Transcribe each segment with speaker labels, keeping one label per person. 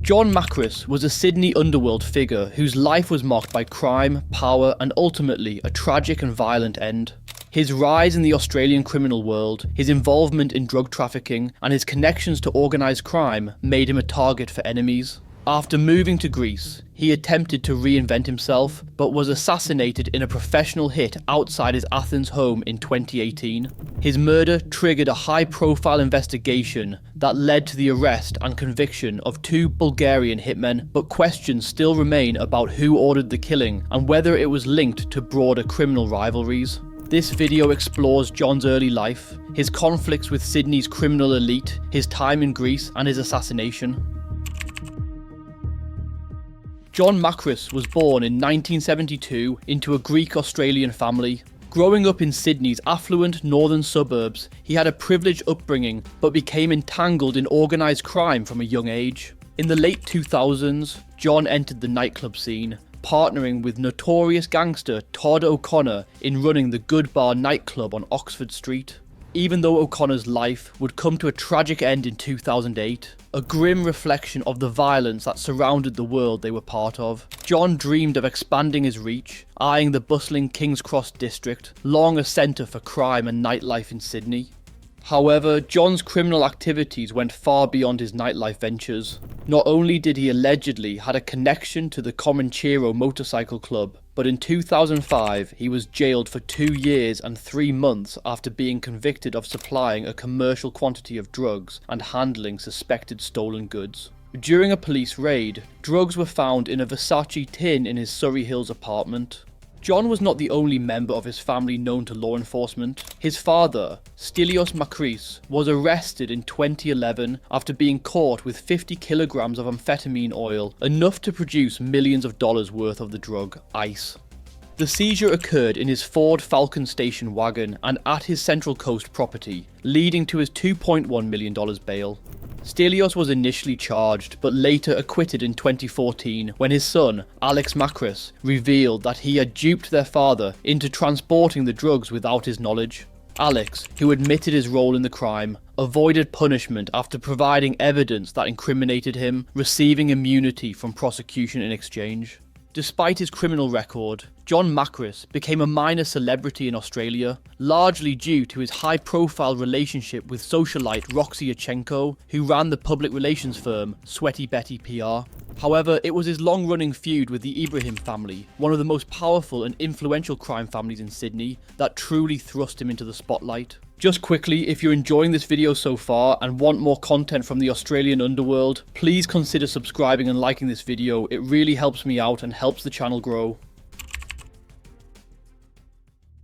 Speaker 1: John Macris was a Sydney underworld figure whose life was marked by crime, power, and ultimately a tragic and violent end. His rise in the Australian criminal world, his involvement in drug trafficking, and his connections to organised crime made him a target for enemies. After moving to Greece, he attempted to reinvent himself, but was assassinated in a professional hit outside his Athens home in 2018. His murder triggered a high-profile investigation that led to the arrest and conviction of 2 Bulgarian hitmen, but questions still remain about who ordered the killing and whether it was linked to broader criminal rivalries. This video explores John's early life, his conflicts with Sydney's criminal elite, his time in Greece, and his assassination. Jon Macris was born in 1972 into a Greek-Australian family. Growing up in Sydney's affluent northern suburbs, he had a privileged upbringing but became entangled in organised crime from a young age. In the late 2000s, John entered the nightclub scene, partnering with notorious gangster Todd O'Connor in running the Good Bar nightclub on Oxford Street. Even though O'Connor's life would come to a tragic end in 2008, a grim reflection of the violence that surrounded the world they were part of, John dreamed of expanding his reach, eyeing the bustling King's Cross district, long a centre for crime and nightlife in Sydney. However, John's criminal activities went far beyond his nightlife ventures. Not only did he allegedly had a connection to the Comanchero motorcycle club, but in 2005 he was jailed for 2 years and 3 months after being convicted of supplying a commercial quantity of drugs and handling suspected stolen goods. During a police raid, drugs were found in a Versace tin in his Surrey Hills apartment. John was not the only member of his family known to law enforcement. His father, John Macris, was arrested in 2011 after being caught with 50 kilograms of amphetamine oil, enough to produce millions of dollars worth of the drug, ice. The seizure occurred in his Ford Falcon station wagon and at his Central Coast property, leading to his $2.1 million bail. Stelios was initially charged, but later acquitted in 2014 when his son, Alex Macris, revealed that he had duped their father into transporting the drugs without his knowledge. Alex, who admitted his role in the crime, avoided punishment after providing evidence that incriminated him, receiving immunity from prosecution in exchange. Despite his criminal record, John Macris became a minor celebrity in Australia, largely due to his high-profile relationship with socialite Roxy Yurchenko, who ran the public relations firm Sweaty Betty PR. However, it was his long-running feud with the Ibrahim family, one of the most powerful and influential crime families in Sydney, that truly thrust him into the spotlight. Just quickly, if you're enjoying this video so far and want more content from the Australian underworld, please consider subscribing and liking this video. It really helps me out and helps the channel grow.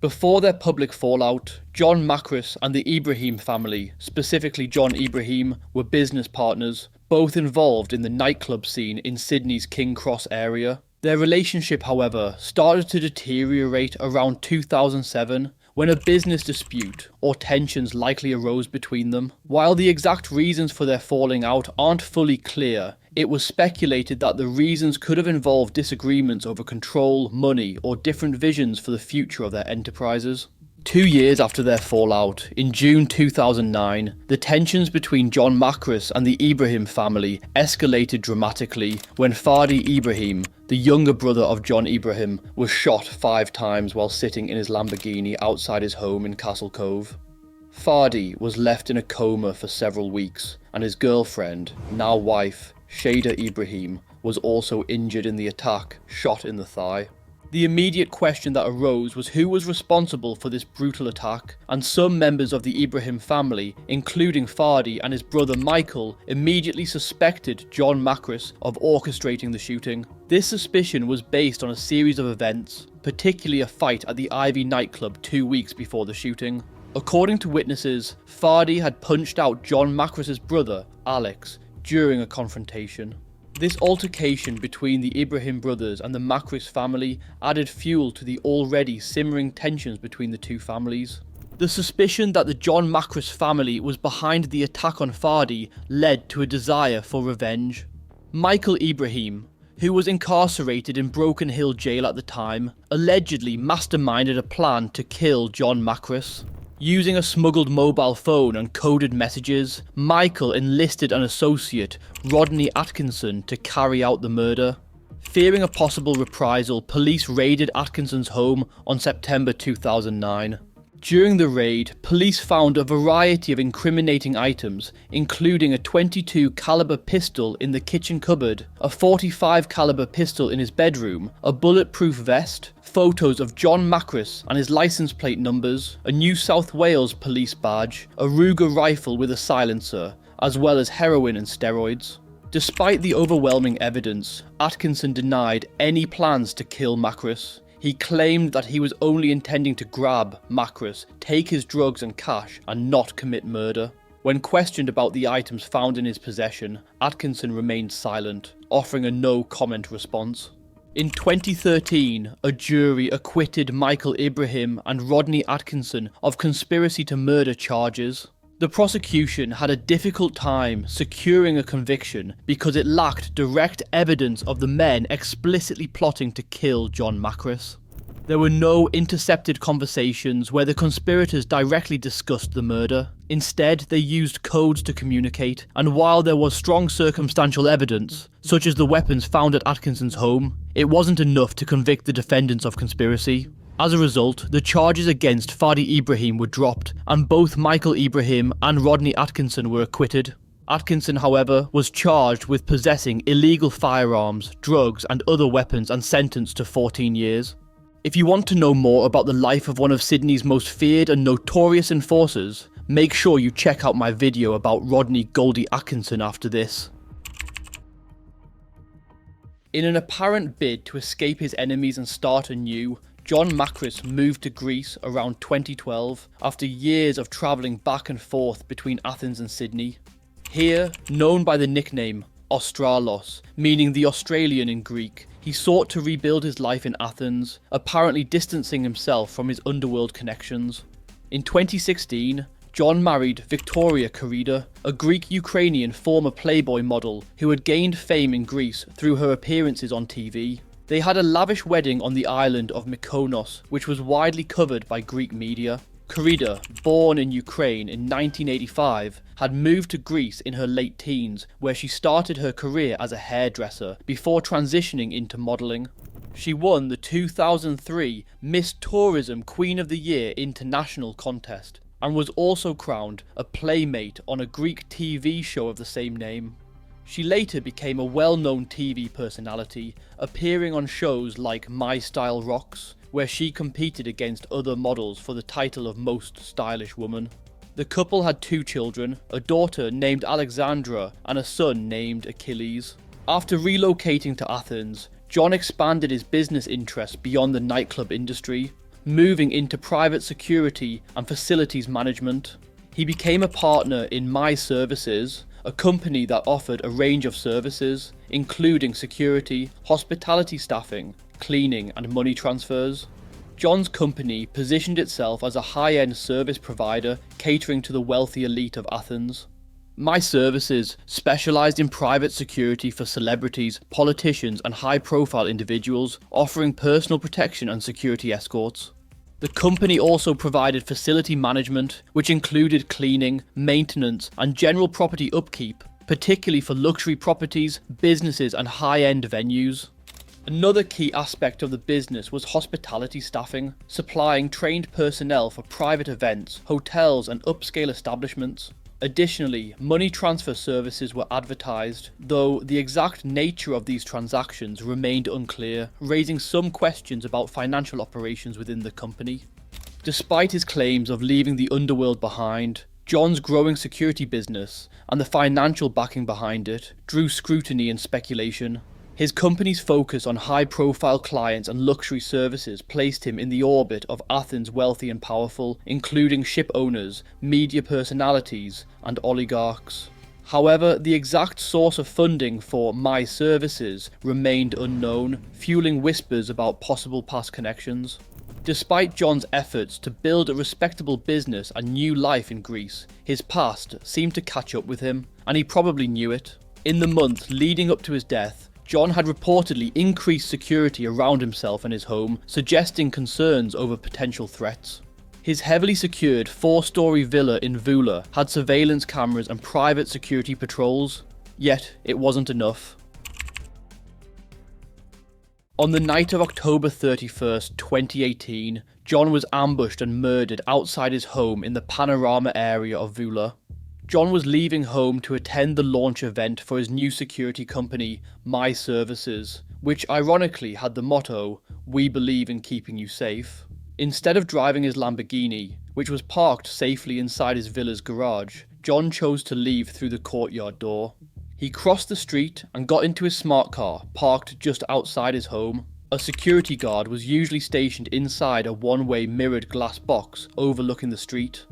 Speaker 1: Before their public fallout, John Macris and the Ibrahim family, specifically John Ibrahim, were business partners, both involved in the nightclub scene in Sydney's King Cross area. Their relationship, however, started to deteriorate around 2007, when a business dispute or tensions likely arose between them. While the exact reasons for their falling out aren't fully clear, it was speculated that the reasons could have involved disagreements over control, money, or different visions for the future of their enterprises. 2 years after their fallout, in June 2009, the tensions between John Macris and the Ibrahim family escalated dramatically when Fadi Ibrahim, the younger brother of John Ibrahim, was shot 5 times while sitting in his Lamborghini outside his home in Castle Cove. Fadi was left in a coma for several weeks, and his girlfriend, now wife, Shada Ibrahim, was also injured in the attack, shot in the thigh. The immediate question that arose was who was responsible for this brutal attack, and some members of the Ibrahim family, including Fadi and his brother Michael, immediately suspected John Macris of orchestrating the shooting. This suspicion was based on a series of events, particularly a fight at the Ivy nightclub 2 weeks before the shooting. According to witnesses, Fadi had punched out John Macris' brother, Alex, during a confrontation. This altercation between the Ibrahim brothers and the Macris family added fuel to the already simmering tensions between the two families. The suspicion that the John Macris family was behind the attack on Fadi led to a desire for revenge. Michael Ibrahim, who was incarcerated in Broken Hill jail at the time, allegedly masterminded a plan to kill John Macris. Using a smuggled mobile phone and coded messages, Michael enlisted an associate, Rodney Atkinson, to carry out the murder. Fearing a possible reprisal, police raided Atkinson's home on September 2009. During the raid, police found a variety of incriminating items, including a .22 caliber pistol in the kitchen cupboard, a .45 caliber pistol in his bedroom, a bulletproof vest, photos of John Macris and his license plate numbers, a New South Wales police badge, a Ruger rifle with a silencer, as well as heroin and steroids. Despite the overwhelming evidence, Atkinson denied any plans to kill Macris. He claimed that he was only intending to grab Macris, take his drugs and cash, and not commit murder. When questioned about the items found in his possession, Atkinson remained silent, offering a no-comment response. In 2013, a jury acquitted Michael Ibrahim and Rodney Atkinson of conspiracy to murder charges. The prosecution had a difficult time securing a conviction because it lacked direct evidence of the men explicitly plotting to kill John Macris. There were no intercepted conversations where the conspirators directly discussed the murder. Instead, they used codes to communicate, and while there was strong circumstantial evidence, such as the weapons found at Atkinson's home, it wasn't enough to convict the defendants of conspiracy. As a result, the charges against Fadi Ibrahim were dropped, and both Michael Ibrahim and Rodney Atkinson were acquitted. Atkinson, however, was charged with possessing illegal firearms, drugs, and other weapons and sentenced to 14 years. If you want to know more about the life of one of Sydney's most feared and notorious enforcers, make sure you check out my video about Rodney Goldie Atkinson after this. In an apparent bid to escape his enemies and start anew, Jon Macris moved to Greece around 2012 after years of travelling back and forth between Athens and Sydney. Here, known by the nickname Australos, meaning the Australian in Greek, he sought to rebuild his life in Athens, apparently distancing himself from his underworld connections. In 2016, Jon married Victoria Karida, a Greek-Ukrainian former Playboy model who had gained fame in Greece through her appearances on TV. They had a lavish wedding on the island of Mykonos, which was widely covered by Greek media. Karida, born in Ukraine in 1985, had moved to Greece in her late teens, where she started her career as a hairdresser before transitioning into modelling. She won the 2003 Miss Tourism Queen of the Year International contest, and was also crowned a playmate on a Greek TV show of the same name. She later became a well-known TV personality, appearing on shows like My Style Rocks, where she competed against other models for the title of Most Stylish Woman. The couple had 2 children, a daughter named Alexandra and a son named Achilles. After relocating to Athens, Jon expanded his business interests beyond the nightclub industry, moving into private security and facilities management. He became a partner in My Services, a company that offered a range of services, including security, hospitality staffing, cleaning, and money transfers. Jon's company positioned itself as a high-end service provider catering to the wealthy elite of Athens. My Services specialised in private security for celebrities, politicians, and high-profile individuals, offering personal protection and security escorts. The company also provided facility management, which included cleaning, maintenance, and general property upkeep, particularly for luxury properties, businesses, and high-end venues. Another key aspect of the business was hospitality staffing, supplying trained personnel for private events, hotels, and upscale establishments. Additionally, money transfer services were advertised, though the exact nature of these transactions remained unclear, raising some questions about financial operations within the company. Despite his claims of leaving the underworld behind, Jon's growing security business, and the financial backing behind it, drew scrutiny and speculation. His company's focus on high-profile clients and luxury services placed him in the orbit of Athens' wealthy and powerful, including ship owners, media personalities, and oligarchs. However, the exact source of funding for My Services remained unknown, fueling whispers about possible past connections. Despite Jon's efforts to build a respectable business and new life in Greece, his past seemed to catch up with him, and he probably knew it. In the months leading up to his death, Jon had reportedly increased security around himself and his home, suggesting concerns over potential threats. His heavily secured 4-story villa in Voula had surveillance cameras and private security patrols, yet it wasn't enough. On the night of October 31st, 2018, Jon was ambushed and murdered outside his home in the Panorama area of Voula. Jon was leaving home to attend the launch event for his new security company, My Services, which ironically had the motto, "We believe in keeping you safe." Instead of driving his Lamborghini, which was parked safely inside his villa's garage, Jon chose to leave through the courtyard door. He crossed the street and got into his smart car, parked just outside his home. A security guard was usually stationed inside a one-way mirrored glass box overlooking the street.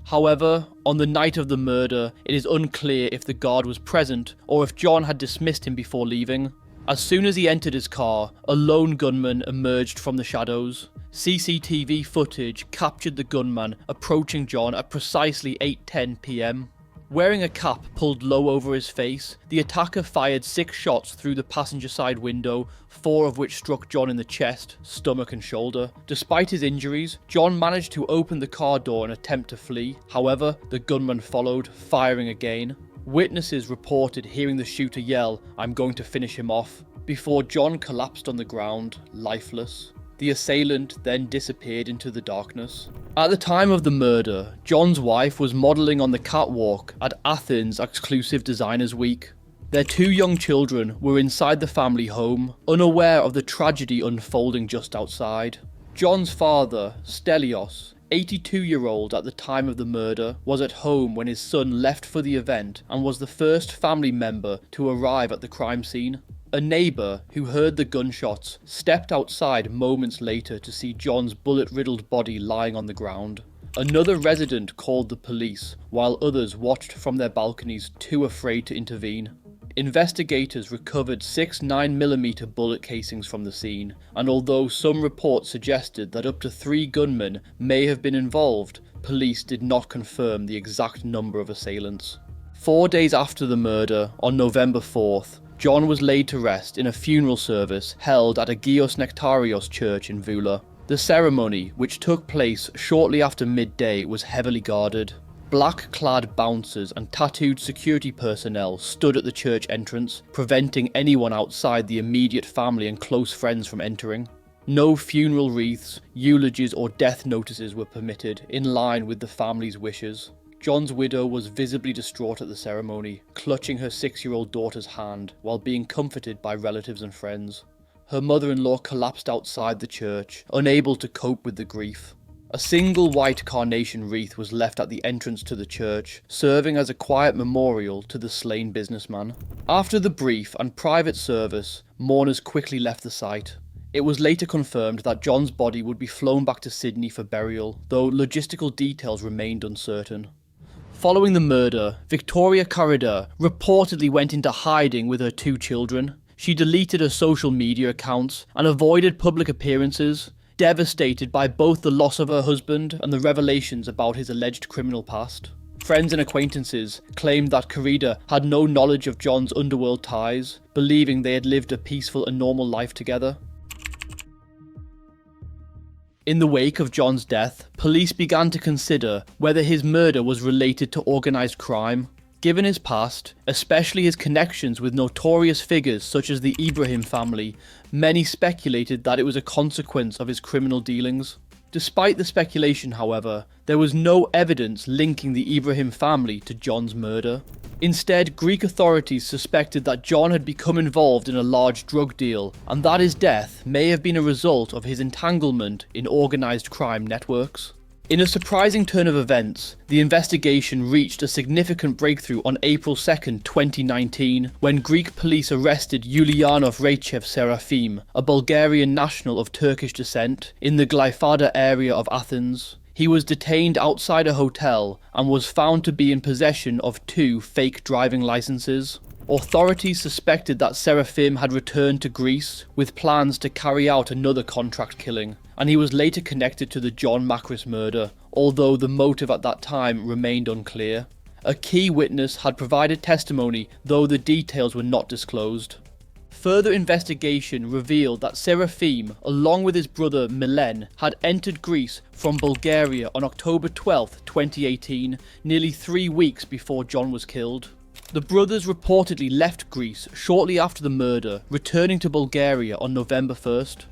Speaker 1: However, on the night of the murder, it is unclear if the guard was present or if Jon had dismissed him before leaving. As soon as he entered his car, a lone gunman emerged from the shadows. CCTV footage captured the gunman approaching Jon at precisely 8:10 p.m. Wearing a cap pulled low over his face, the attacker fired 6 shots through the passenger side window, 4 of which struck Jon in the chest, stomach and shoulder. Despite his injuries, Jon managed to open the car door and attempt to flee. However, the gunman followed, firing again. Witnesses reported hearing the shooter yell, "I'm going to finish him off," before Jon collapsed on the ground, lifeless. The assailant then disappeared into the darkness. At the time of the murder, Jon's wife was modelling on the catwalk at Athens Exclusive Designers Week. Their 2 young children were inside the family home, unaware of the tragedy unfolding just outside. Jon's father, Stelios, 82-year-old at the time of the murder, was at home when his son left for the event and was the first family member to arrive at the crime scene. A neighbour who heard the gunshots stepped outside moments later to see Jon's bullet-riddled body lying on the ground. Another resident called the police, while others watched from their balconies too afraid to intervene. Investigators recovered 6 9mm bullet casings from the scene, and although some reports suggested that up to 3 gunmen may have been involved, police did not confirm the exact number of assailants. 4 days after the murder, on November 4th, Jon was laid to rest in a funeral service held at Agios Nektarios church in Voula. The ceremony, which took place shortly after midday, was heavily guarded. Black-clad bouncers and tattooed security personnel stood at the church entrance, preventing anyone outside the immediate family and close friends from entering. No funeral wreaths, eulogies or death notices were permitted, in line with the family's wishes. Jon's widow was visibly distraught at the ceremony, clutching her 6-year-old daughter's hand while being comforted by relatives and friends. Her mother-in-law collapsed outside the church, unable to cope with the grief. A single white carnation wreath was left at the entrance to the church, serving as a quiet memorial to the slain businessman. After the brief and private service, mourners quickly left the site. It was later confirmed that Jon's body would be flown back to Sydney for burial, though logistical details remained uncertain. Following the murder, Victoria Carida reportedly went into hiding with her 2 children. She deleted her social media accounts and avoided public appearances, devastated by both the loss of her husband and the revelations about his alleged criminal past. Friends and acquaintances claimed that Carida had no knowledge of Jon's underworld ties, believing they had lived a peaceful and normal life together. In the wake of Jon's death, police began to consider whether his murder was related to organised crime. Given his past, especially his connections with notorious figures such as the Ibrahim family, many speculated that it was a consequence of his criminal dealings. Despite the speculation, however, there was no evidence linking the Ibrahim family to Jon's murder. Instead, Greek authorities suspected that Jon had become involved in a large drug deal, and that his death may have been a result of his entanglement in organised crime networks. In a surprising turn of events, the investigation reached a significant breakthrough on April 2nd, 2019, when Greek police arrested Yulianov Raichev Serafim, a Bulgarian national of Turkish descent, in the Glyfada area of Athens. He was detained outside a hotel and was found to be in possession of 2 fake driving licenses. Authorities suspected that Serafim had returned to Greece with plans to carry out another contract killing, and he was later connected to the John Macris murder, although the motive at that time remained unclear. A key witness had provided testimony, though the details were not disclosed. Further investigation revealed that Seraphim, along with his brother Milen, had entered Greece from Bulgaria on October 12, 2018, nearly 3 weeks before Jon was killed. The brothers reportedly left Greece shortly after the murder, returning to Bulgaria on November 1st.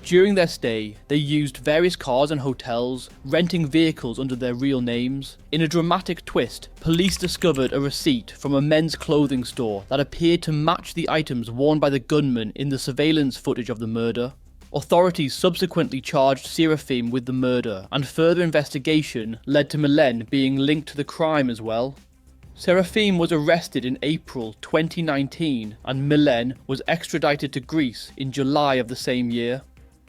Speaker 1: During their stay, they used various cars and hotels, renting vehicles under their real names. In a dramatic twist, police discovered a receipt from a men's clothing store that appeared to match the items worn by the gunman in the surveillance footage of the murder. Authorities subsequently charged Seraphim with the murder, and further investigation led to Milen being linked to the crime as well. Seraphim was arrested in April 2019, and Milen was extradited to Greece in July of the same year.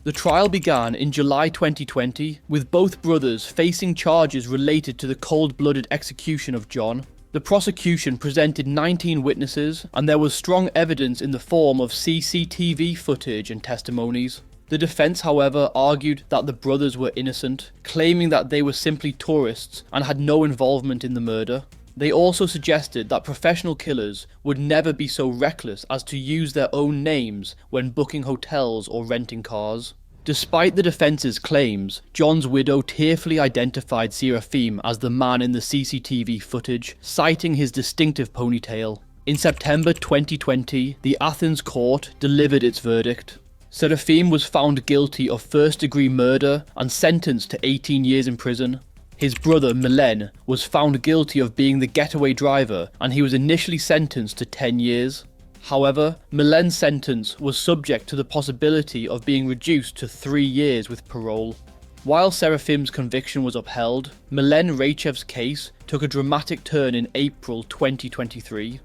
Speaker 1: The trial began in July 2020, with both brothers facing charges related to the cold-blooded execution of Jon. The prosecution presented 19 witnesses, and there was strong evidence in the form of CCTV footage and testimonies. The defense, however, argued that the brothers were innocent, claiming that they were simply tourists and had no involvement in the murder. They also suggested that professional killers would never be so reckless as to use their own names when booking hotels or renting cars. Despite the defence's claims, Jon's widow tearfully identified Seraphim as the man in the CCTV footage, citing his distinctive ponytail. In September 2020, the Athens court delivered its verdict. Seraphim was found guilty of first-degree murder and sentenced to 18 years in prison. His brother, Milen, was found guilty of being the getaway driver, and he was initially sentenced to 10 years. However, Milen's sentence was subject to the possibility of being reduced to 3 years with parole. While Seraphim's conviction was upheld, Milen Rachev's case took a dramatic turn in April 2023.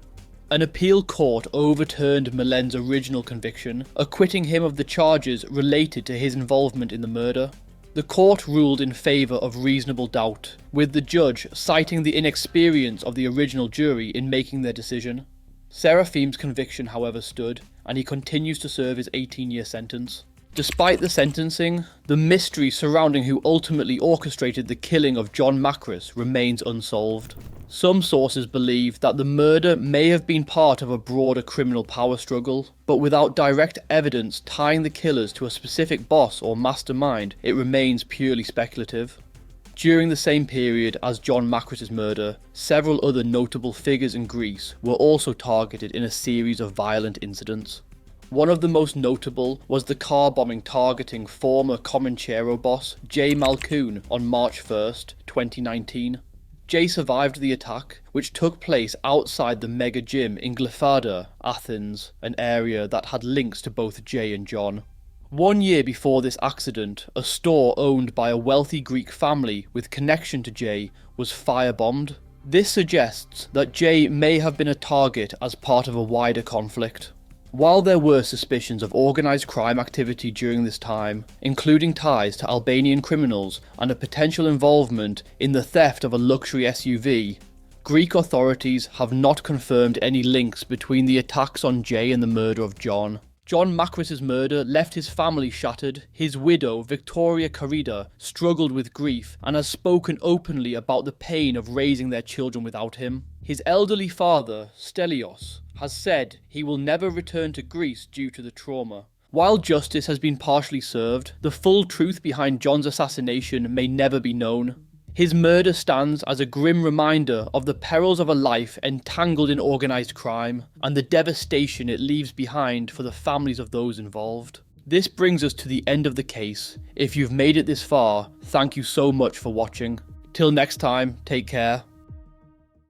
Speaker 1: An appeal court overturned Milen's original conviction, acquitting him of the charges related to his involvement in the murder. The court ruled in favour of reasonable doubt, with the judge citing the inexperience of the original jury in making their decision. Seraphim's conviction, however, stood, and he continues to serve his 18-year sentence. Despite the sentencing, the mystery surrounding who ultimately orchestrated the killing of John Macris remains unsolved. Some sources believe that the murder may have been part of a broader criminal power struggle, but without direct evidence tying the killers to a specific boss or mastermind, it remains purely speculative. During the same period as Jon Macris' murder, several other notable figures in Greece were also targeted in a series of violent incidents. One of the most notable was the car bombing targeting former Comanchero boss Jay Malkoun on March 1st, 2019. Jay survived the attack, which took place outside the mega gym in Glyfada, Athens, an area that had links to both Jay and Jon. 1 year before this accident, a store owned by a wealthy Greek family with connection to Jay was firebombed. This suggests that Jay may have been a target as part of a wider conflict. While there were suspicions of organised crime activity during this time, including ties to Albanian criminals and a potential involvement in the theft of a luxury SUV, Greek authorities have not confirmed any links between the attacks on Jay and the murder of Jon. Jon Macris' murder left his family shattered. His widow, Victoria Carida, struggled with grief and has spoken openly about the pain of raising their children without him. His elderly father, Stelios, has said he will never return to Greece due to the trauma. While justice has been partially served, the full truth behind Jon's assassination may never be known. His murder stands as a grim reminder of the perils of a life entangled in organised crime, and the devastation it leaves behind for the families of those involved. This brings us to the end of the case. If you've made it this far, thank you so much for watching. Till next time, take care.